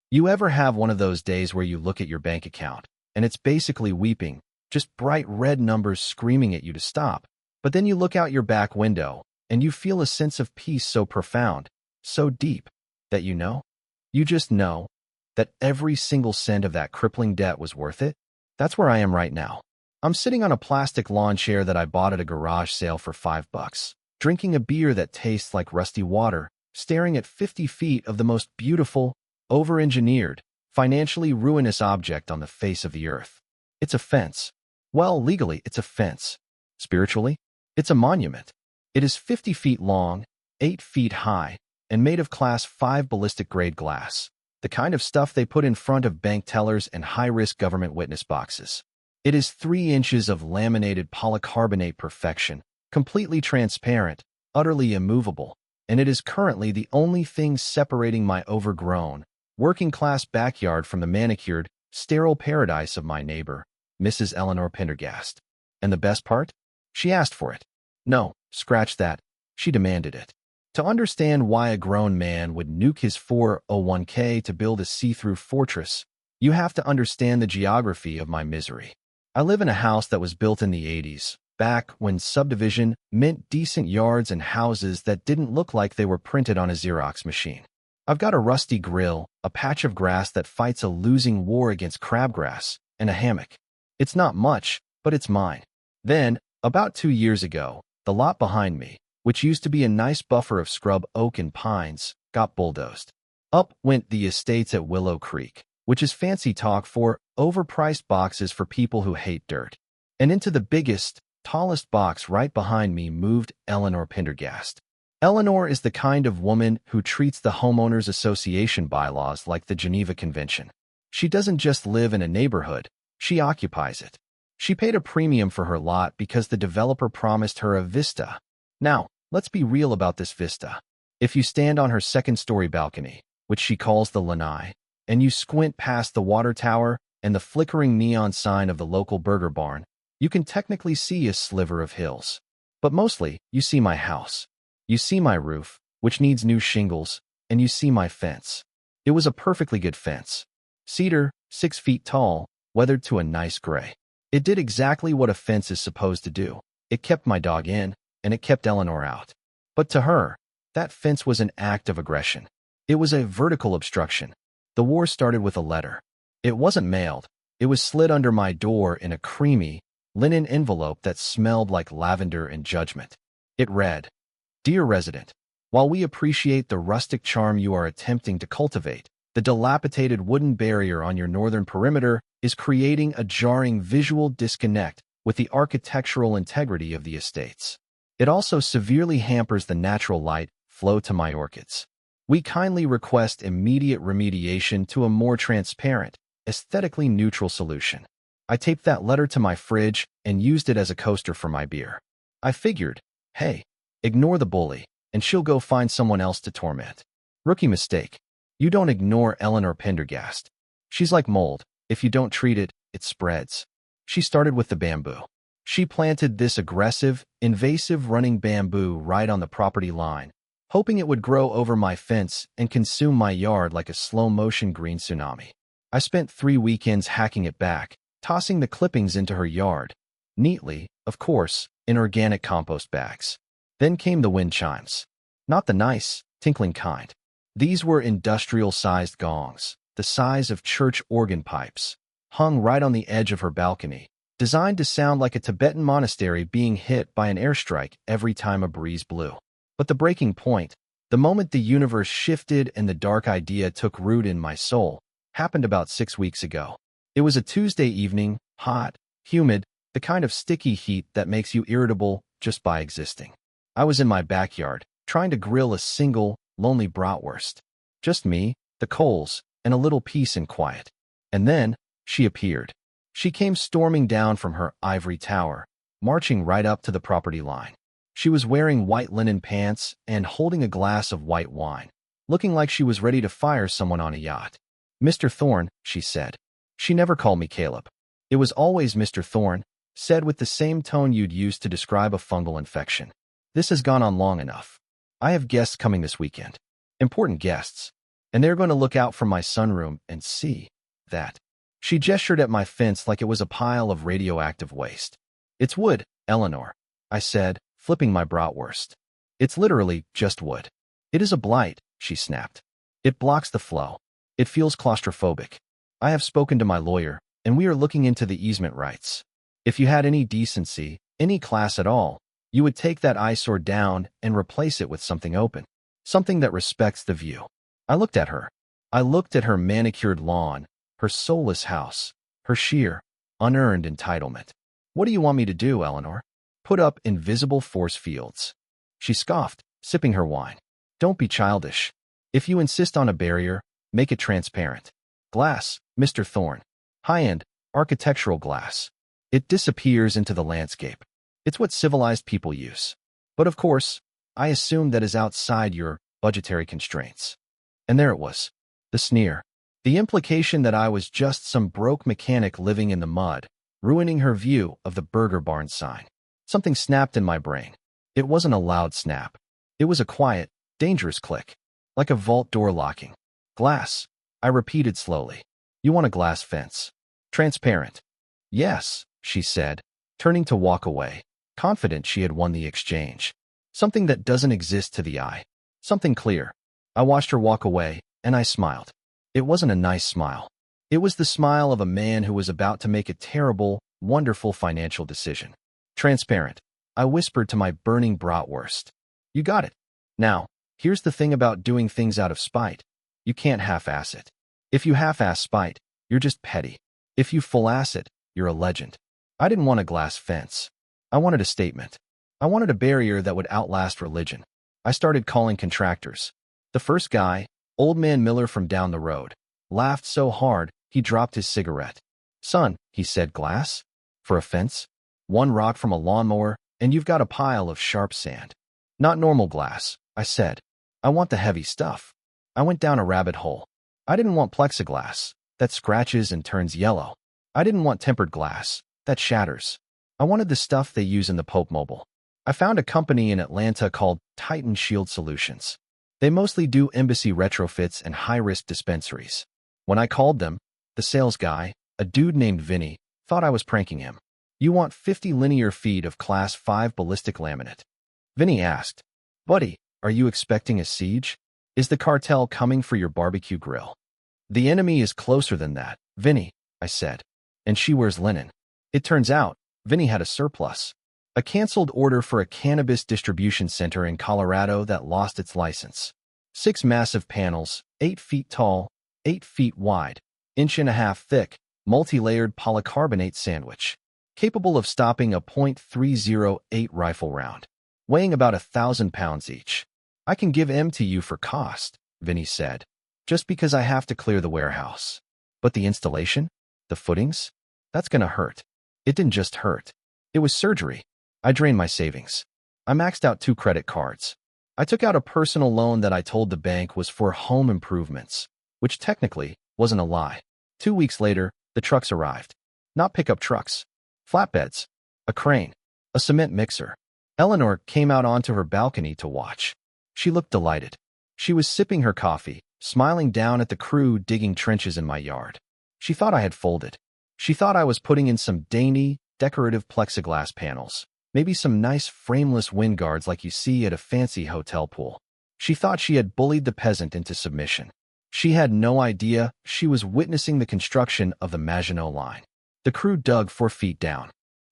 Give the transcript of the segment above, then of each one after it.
You ever have one of those days where you look at your bank account, and it's basically weeping, just bright red numbers screaming at you to stop, but then you look out your back window, and you feel a sense of peace so profound, so deep, that you just know, that every single cent of that crippling debt was worth it? That's where I am right now. I'm sitting on a plastic lawn chair that I bought at a garage sale for $5, drinking a beer that tastes like rusty water, staring at 50 feet of the most beautiful, over-engineered, financially ruinous object on the face of the earth. It's a fence. Well, legally, it's a fence. Spiritually, it's a monument. It is 50 feet long, 8 feet high, and made of Class 5 ballistic-grade glass, the kind of stuff they put in front of bank tellers and high-risk government witness boxes. It is 3 inches of laminated polycarbonate perfection, completely transparent, utterly immovable, and it is currently the only thing separating my overgrown, working-class backyard from the manicured, sterile paradise of my neighbor, Mrs. Eleanor Pendergast. And the best part? She asked for it. No, scratch that. She demanded it. To understand why a grown man would nuke his 401k to build a see-through fortress, you have to understand the geography of my misery. I live in a house that was built in the 80s, back when subdivision meant decent yards and houses that didn't look like they were printed on a Xerox machine. I've got a rusty grill, a patch of grass that fights a losing war against crabgrass, and a hammock. It's not much, but it's mine. Then, about 2 years ago, the lot behind me, which used to be a nice buffer of scrub oak and pines, got bulldozed. Up went the estates at Willow Creek, which is fancy talk for overpriced boxes for people who hate dirt. And into the biggest, tallest box right behind me moved Eleanor Pendergast. Eleanor is the kind of woman who treats the Homeowners Association bylaws like the Geneva Convention. She doesn't just live in a neighborhood, she occupies it. She paid a premium for her lot because the developer promised her a vista. Now, let's be real about this vista. If you stand on her second-story balcony, which she calls the lanai, and you squint past the water tower and the flickering neon sign of the local burger barn, you can technically see a sliver of hills. But mostly, you see my house. You see my roof, which needs new shingles, and you see my fence. It was a perfectly good fence. Cedar, 6 feet tall, weathered to a nice gray. It did exactly what a fence is supposed to do. It kept my dog in, and it kept Eleanor out. But to her, that fence was an act of aggression. It was a vertical obstruction. The war started with a letter. It wasn't mailed. It was slid under my door in a creamy, linen envelope that smelled like lavender and judgment. It read, "Dear resident, while we appreciate the rustic charm you are attempting to cultivate, the dilapidated wooden barrier on your northern perimeter is creating a jarring visual disconnect with the architectural integrity of the estates. It also severely hampers the natural light flow to my orchids. We kindly request immediate remediation to a more transparent, aesthetically neutral solution." I taped that letter to my fridge and used it as a coaster for my beer. I figured, hey, ignore the bully, and she'll go find someone else to torment. Rookie mistake. You don't ignore Eleanor Pendergast. She's like mold. If you don't treat it, it spreads. She started with the bamboo. She planted this aggressive, invasive running bamboo right on the property line, hoping it would grow over my fence and consume my yard like a slow-motion green tsunami. I spent 3 weekends hacking it back, tossing the clippings into her yard, neatly, of course, in organic compost bags. Then came the wind chimes. Not the nice, tinkling kind. These were industrial-sized gongs, the size of church organ pipes, hung right on the edge of her balcony, designed to sound like a Tibetan monastery being hit by an airstrike every time a breeze blew. But the breaking point, the moment the universe shifted and the dark idea took root in my soul, happened about 6 weeks ago. It was a Tuesday evening, hot, humid, the kind of sticky heat that makes you irritable just by existing. I was in my backyard, trying to grill a single, lonely bratwurst. Just me, the coals, and a little peace and quiet. And then, she appeared. She came storming down from her ivory tower, marching right up to the property line. She was wearing white linen pants and holding a glass of white wine, looking like she was ready to fire someone on a yacht. "Mr. Thorne," she said. She never called me Caleb. It was always Mr. Thorne, said with the same tone you'd use to describe a fungal infection. "This has gone on long enough. I have guests coming this weekend. Important guests. and they're going to look out from my sunroom and see that. She gestured at my fence like it was a pile of radioactive waste. It's wood, Eleanor, I said, flipping my bratwurst. It's literally just wood. It is a blight, she snapped. It blocks the flow. It feels claustrophobic. I have spoken to my lawyer, and we are looking into the easement rights. If you had any decency, any class at all, you would take that eyesore down and replace it with something open. Something that respects the view. I looked at her. I looked at her manicured lawn, her soulless house, her sheer, unearned entitlement. What do you want me to do, Eleanor? Put up invisible force fields. She scoffed, sipping her wine. Don't be childish. If you insist on a barrier, make it transparent. Glass, Mr. Thorne. High-end, architectural glass. It disappears into the landscape. It's what civilized people use. But of course, I assume that is outside your budgetary constraints. And there it was. The sneer. The implication that I was just some broke mechanic living in the mud, ruining her view of the Burger Barn sign. Something snapped in my brain. It wasn't a loud snap. It was a quiet, dangerous click. Like a vault door locking. Glass, I repeated slowly. You want a glass fence. Transparent. Yes, she said, turning to walk away, confident she had won the exchange. Something that doesn't exist to the eye. Something clear. I watched her walk away, and I smiled. It wasn't a nice smile. It was the smile of a man who was about to make a terrible, wonderful financial decision. Transparent. I whispered to my burning bratwurst. You got it. Now, here's the thing about doing things out of spite. You can't half-ass it. If you half-ass spite, you're just petty. If you full-ass it, you're a legend. I didn't want a glass fence. I wanted a statement. I wanted a barrier that would outlast religion. I started calling contractors. The first guy, Old Man Miller from down the road, laughed so hard he dropped his cigarette. Son, he said, glass? For a fence? One rock from a lawnmower, and you've got a pile of sharp sand. Not normal glass, I said. I want the heavy stuff. I went down a rabbit hole. I didn't want plexiglass, that scratches and turns yellow. I didn't want tempered glass, that shatters. I wanted the stuff they use in the Pope Mobile. I found a company in Atlanta called Titan Shield Solutions. They mostly do embassy retrofits and high-risk dispensaries. When I called them, the sales guy, a dude named Vinny, thought I was pranking him. You want 50 linear feet of Class 5 ballistic laminate? Vinny asked, Buddy, are you expecting a siege? Is the cartel coming for your barbecue grill? The enemy is closer than that, Vinny, I said. And she wears linen. It turns out, Vinny had a surplus. A canceled order for a cannabis distribution center in Colorado that lost its license. 6 massive panels, 8 feet tall, 8 feet wide, 1.5 inches thick, multi-layered polycarbonate sandwich, capable of stopping a .308 rifle round, weighing about 1,000 pounds each. I can give them to you for cost, Vinny said, just because I have to clear the warehouse. But the installation? The footings? That's gonna hurt. It didn't just hurt. It was surgery. I drained my savings. I maxed out 2 credit cards. I took out a personal loan that I told the bank was for home improvements, which technically wasn't a lie. 2 weeks later, the trucks arrived. Not pickup trucks. Flatbeds. A crane. A cement mixer. Eleanor came out onto her balcony to watch. She looked delighted. She was sipping her coffee, smiling down at the crew digging trenches in my yard. She thought I had folded. She thought I was putting in some dainty, decorative plexiglass panels. Maybe some nice frameless wind guards like you see at a fancy hotel pool. She thought she had bullied the peasant into submission. She had no idea she was witnessing the construction of the Maginot Line. The crew dug 4 feet down.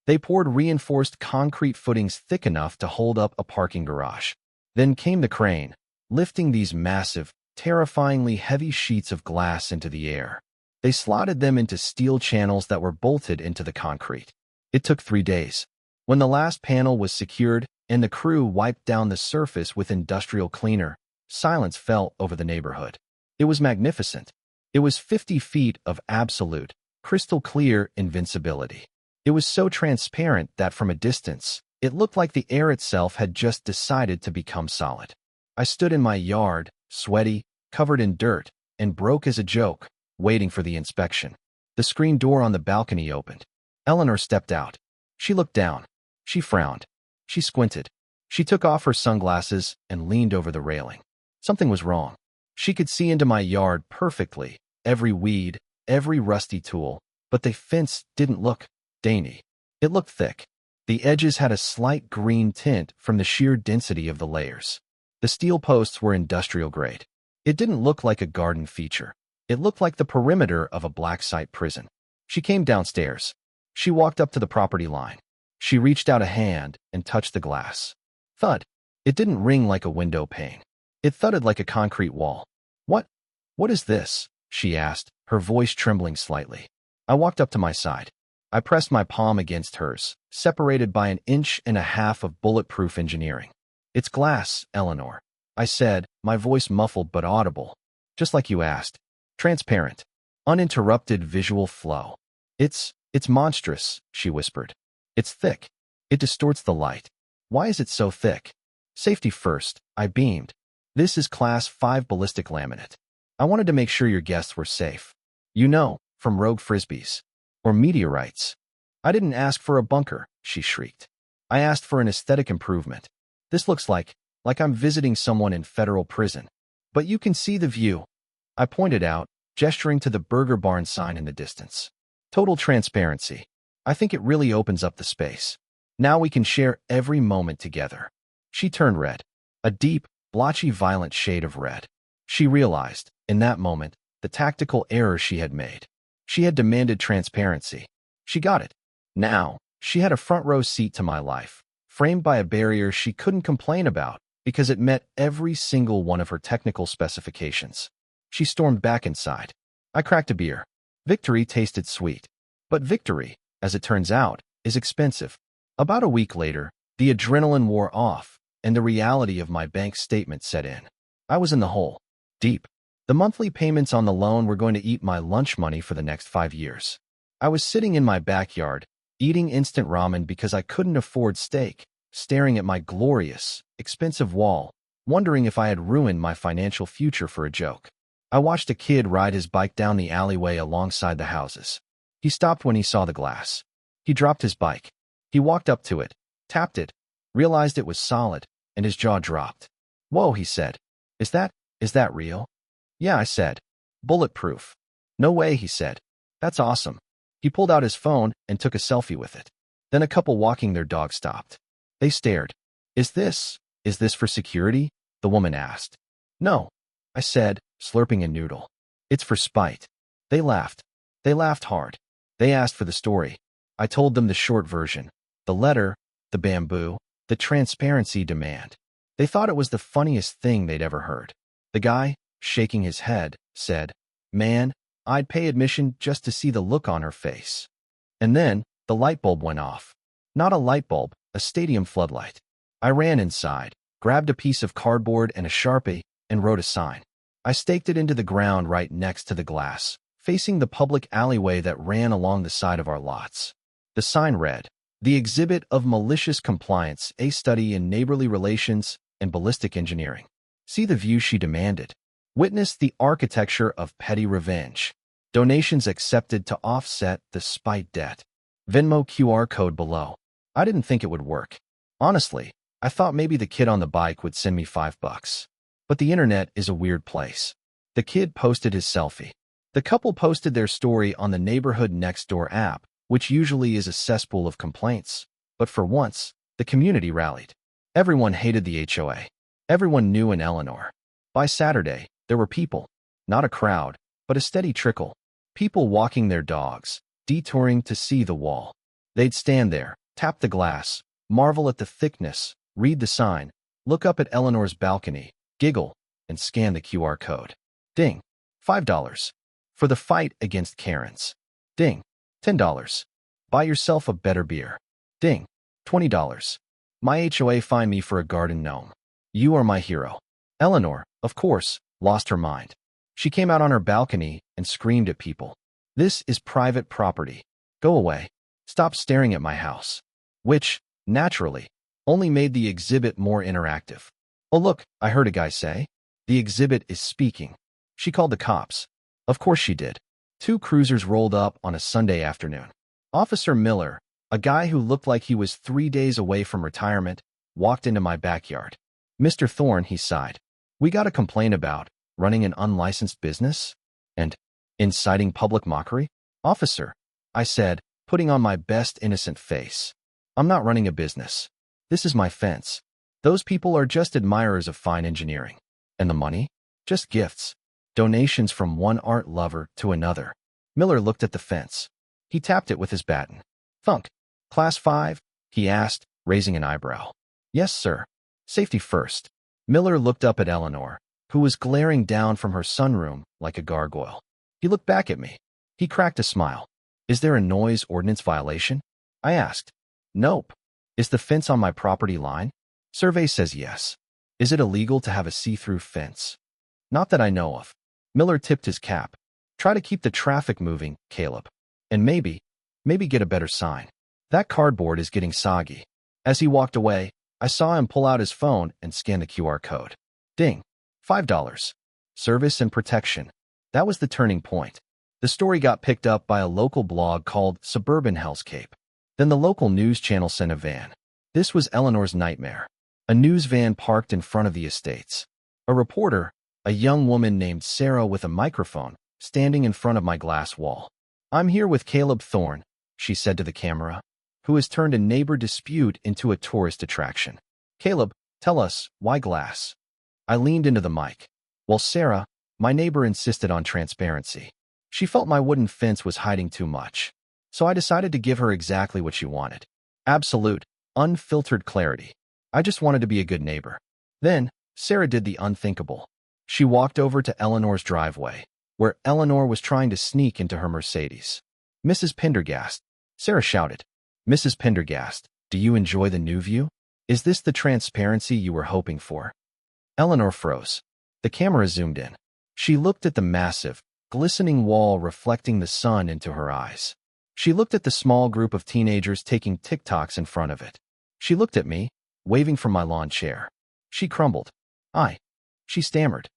They poured reinforced concrete footings thick enough to hold up a parking garage. Then came the crane, lifting these massive, terrifyingly heavy sheets of glass into the air. They slotted them into steel channels that were bolted into the concrete. It took 3 days. When the last panel was secured and the crew wiped down the surface with industrial cleaner, silence fell over the neighborhood. It was magnificent. It was 50 feet of absolute, crystal clear invincibility. It was so transparent that from a distance, it looked like the air itself had just decided to become solid. I stood in my yard, sweaty, covered in dirt, and broke as a joke, waiting for the inspection. The screen door on the balcony opened. Eleanor stepped out. She looked down. She frowned. She squinted. She took off her sunglasses and leaned over the railing. Something was wrong. She could see into my yard perfectly, every weed, every rusty tool, but the fence didn't look dainty. It looked thick. The edges had a slight green tint from the sheer density of the layers. The steel posts were industrial grade. It didn't look like a garden feature. It looked like the perimeter of a black site prison. She came downstairs. She walked up to the property line. She reached out a hand and touched the glass. Thud. It didn't ring like a window pane. It thudded like a concrete wall. What? What is this? She asked, her voice trembling slightly. I walked up to my side. I pressed my palm against hers, separated by 1.5 inches of bulletproof engineering. It's glass, Eleanor, I said, my voice muffled but audible. Just like you asked. Transparent. Uninterrupted visual flow. It's monstrous, she whispered. It's thick. It distorts the light. Why is it so thick? Safety first, I beamed. This is Class 5 ballistic laminate. I wanted to make sure your guests were safe. You know, from rogue frisbees. Or meteorites. I didn't ask for a bunker, she shrieked. I asked for an aesthetic improvement. This looks like I'm visiting someone in federal prison. But you can see the view. I pointed out, gesturing to the Burger Barn sign in the distance. Total transparency. I think it really opens up the space. Now we can share every moment together. She turned red. A deep, blotchy, violent shade of red. She realized, in that moment, the tactical error she had made. She had demanded transparency. She got it. Now, she had a front row seat to my life, framed by a barrier she couldn't complain about because it met every single one of her technical specifications. She stormed back inside. I cracked a beer. Victory tasted sweet. But victory, as it turns out, is expensive. About a week later, the adrenaline wore off, and the reality of my bank statement set in. I was in the hole. Deep. The monthly payments on the loan were going to eat my lunch money for the next 5 years. I was sitting in my backyard, eating instant ramen because I couldn't afford steak, staring at my glorious, expensive wall, wondering if I had ruined my financial future for a joke. I watched a kid ride his bike down the alleyway alongside the houses. He stopped when he saw the glass. He dropped his bike. He walked up to it, tapped it, realized it was solid, and his jaw dropped. Whoa, he said. Is that real? Yeah, I said. Bulletproof. No way, he said. That's awesome. He pulled out his phone and took a selfie with it. Then a couple walking their dog stopped. They stared. Is this for security? The woman asked. No, I said, slurping a noodle. It's for spite. They laughed. They laughed hard. They asked for the story. I told them the short version. The letter, the bamboo, the transparency demand. They thought it was the funniest thing they'd ever heard. The guy, shaking his head, said, Man, I'd pay admission just to see the look on her face. And then, the light bulb went off. Not a light bulb, a stadium floodlight. I ran inside, grabbed a piece of cardboard and a Sharpie, and wrote a sign. I staked it into the ground right next to the glass, facing the public alleyway that ran along the side of our lots. The sign read, The Exhibit of Malicious Compliance, a Study in Neighborly Relations and Ballistic Engineering. See the view she demanded. Witness the architecture of petty revenge. Donations accepted to offset the spite debt. Venmo QR code below. I didn't think it would work. Honestly, I thought maybe the kid on the bike would send me $5. But the internet is a weird place. The kid posted his selfie. The couple posted their story on the Neighborhood Next Door app, which usually is a cesspool of complaints. But for once, the community rallied. Everyone hated the HOA. Everyone knew an Eleanor. By Saturday, there were people. Not a crowd, but a steady trickle. People walking their dogs, detouring to see the wall. They'd stand there, tap the glass, marvel at the thickness, read the sign, look up at Eleanor's balcony, giggle, and scan the QR code. Ding. $5. For the fight against Karens. Ding. $10. Buy yourself a better beer. Ding. $20. My HOA fined me for a garden gnome. You are my hero. Eleanor, of course, lost her mind. She came out on her balcony and screamed at people. This is private property. Go away. Stop staring at my house. Which, naturally, only made the exhibit more interactive. Oh look, I heard a guy say. The exhibit is speaking. She called the cops. Of course she did. 2 cruisers rolled up on a Sunday afternoon. Officer Miller, a guy who looked like he was 3 days away from retirement, walked into my backyard. Mr. Thorne, he sighed. We got a complaint about running an unlicensed business, and inciting public mockery? Officer, I said, putting on my best innocent face. I'm not running a business. This is my fence. Those people are just admirers of fine engineering. And the money? Just gifts. Donations from one art lover to another. Miller looked at the fence. He tapped it with his baton. Thunk. Class 5? He asked, raising an eyebrow. Yes, sir. Safety first. Miller looked up at Eleanor, who was glaring down from her sunroom like a gargoyle. He looked back at me. He cracked a smile. Is there a noise ordinance violation? I asked. Nope. Is the fence on my property line? Survey says yes. Is it illegal to have a see-through fence? Not that I know of. Miller tipped his cap. Try to keep the traffic moving, Caleb. And maybe get a better sign. That cardboard is getting soggy. As he walked away, I saw him pull out his phone and scan the QR code. Ding. $5. Service and protection. That was the turning point. The story got picked up by a local blog called Suburban Hellscape. Then the local news channel sent a van. This was Eleanor's nightmare. A news van parked in front of the estates. A reporter, a young woman named Sarah with a microphone, standing in front of my glass wall. I'm here with Caleb Thorne, she said to the camera, who has turned a neighbor dispute into a tourist attraction. Caleb, tell us, why glass? I leaned into the mic. Well, Sarah, my neighbor insisted on transparency. She felt my wooden fence was hiding too much. So I decided to give her exactly what she wanted. Absolute, unfiltered clarity. I just wanted to be a good neighbor. Then, Sarah did the unthinkable. She walked over to Eleanor's driveway, where Eleanor was trying to sneak into her Mercedes. Mrs. Pendergast, Sarah shouted. Mrs. Pendergast, do you enjoy the new view? Is this the transparency you were hoping for? Eleanor froze. The camera zoomed in. She looked at the massive, glistening wall reflecting the sun into her eyes. She looked at the small group of teenagers taking TikToks in front of it. She looked at me, waving from my lawn chair. She crumbled. She stammered.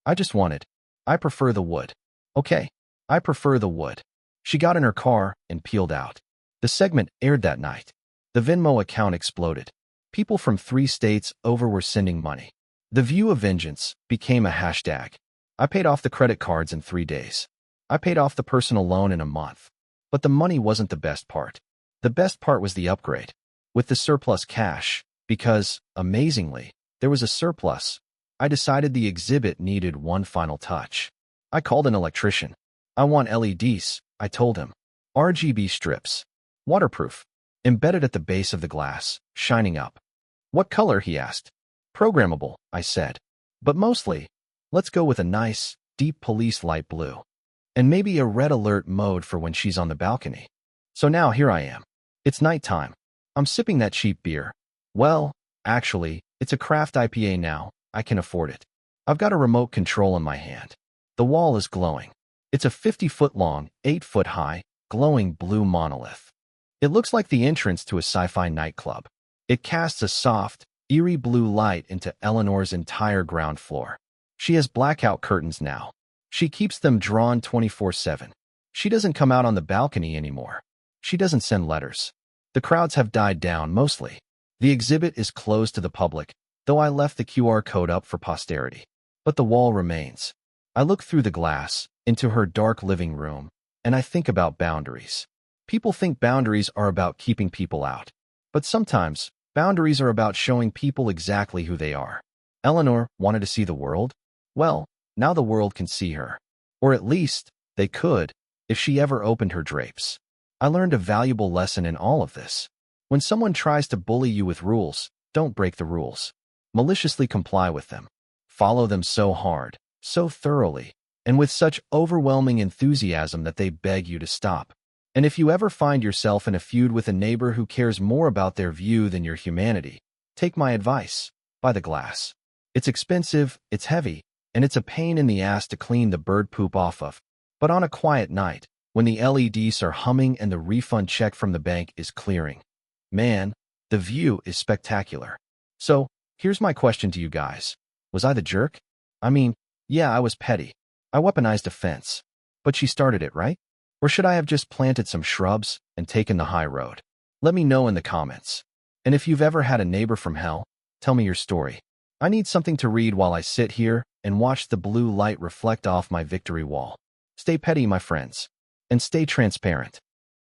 I prefer the wood. Okay, I prefer the wood. She got in her car and peeled out. The segment aired that night. The Venmo account exploded. People from 3 states over were sending money. The View of Vengeance became a hashtag. I paid off the credit cards in 3 days. I paid off the personal loan in a month. But the money wasn't the best part. The best part was the upgrade. With the surplus cash, because, amazingly, there was a surplus, I decided the exhibit needed one final touch. I called an electrician. I want LEDs, I told him. RGB strips. Waterproof. Embedded at the base of the glass, shining up. What color, he asked. Programmable, I said. But mostly, let's go with a nice, deep police light blue. And maybe a red alert mode for when she's on the balcony. So now here I am. It's nighttime. I'm sipping that cheap beer. Well, actually, it's a craft IPA now. I can afford it. I've got a remote control in my hand. The wall is glowing. It's a 50-foot long, 8-foot high, glowing blue monolith. It looks like the entrance to a sci-fi nightclub. It casts a soft, eerie blue light into Eleanor's entire ground floor. She has blackout curtains now. She keeps them drawn 24/7. She doesn't come out on the balcony anymore. She doesn't send letters. The crowds have died down mostly. The exhibit is closed to the public, though I left the QR code up for posterity. But the wall remains. I look through the glass, into her dark living room, and I think about boundaries. People think boundaries are about keeping people out. But sometimes, boundaries are about showing people exactly who they are. Eleanor wanted to see the world? Well, now the world can see her. Or at least, they could, if she ever opened her drapes. I learned a valuable lesson in all of this. When someone tries to bully you with rules, don't break the rules. Maliciously comply with them. Follow them so hard, so thoroughly, and with such overwhelming enthusiasm that they beg you to stop. And if you ever find yourself in a feud with a neighbor who cares more about their view than your humanity, take my advice. Buy the glass. It's expensive, it's heavy, and it's a pain in the ass to clean the bird poop off of. But on a quiet night, when the LEDs are humming and the refund check from the bank is clearing, man, the view is spectacular. So, here's my question to you guys. Was I the jerk? I mean, yeah, I was petty. I weaponized a fence. But she started it, right? Or should I have just planted some shrubs and taken the high road? Let me know in the comments. And if you've ever had a neighbor from hell, tell me your story. I need something to read while I sit here and watch the blue light reflect off my victory wall. Stay petty, my friends, and stay transparent.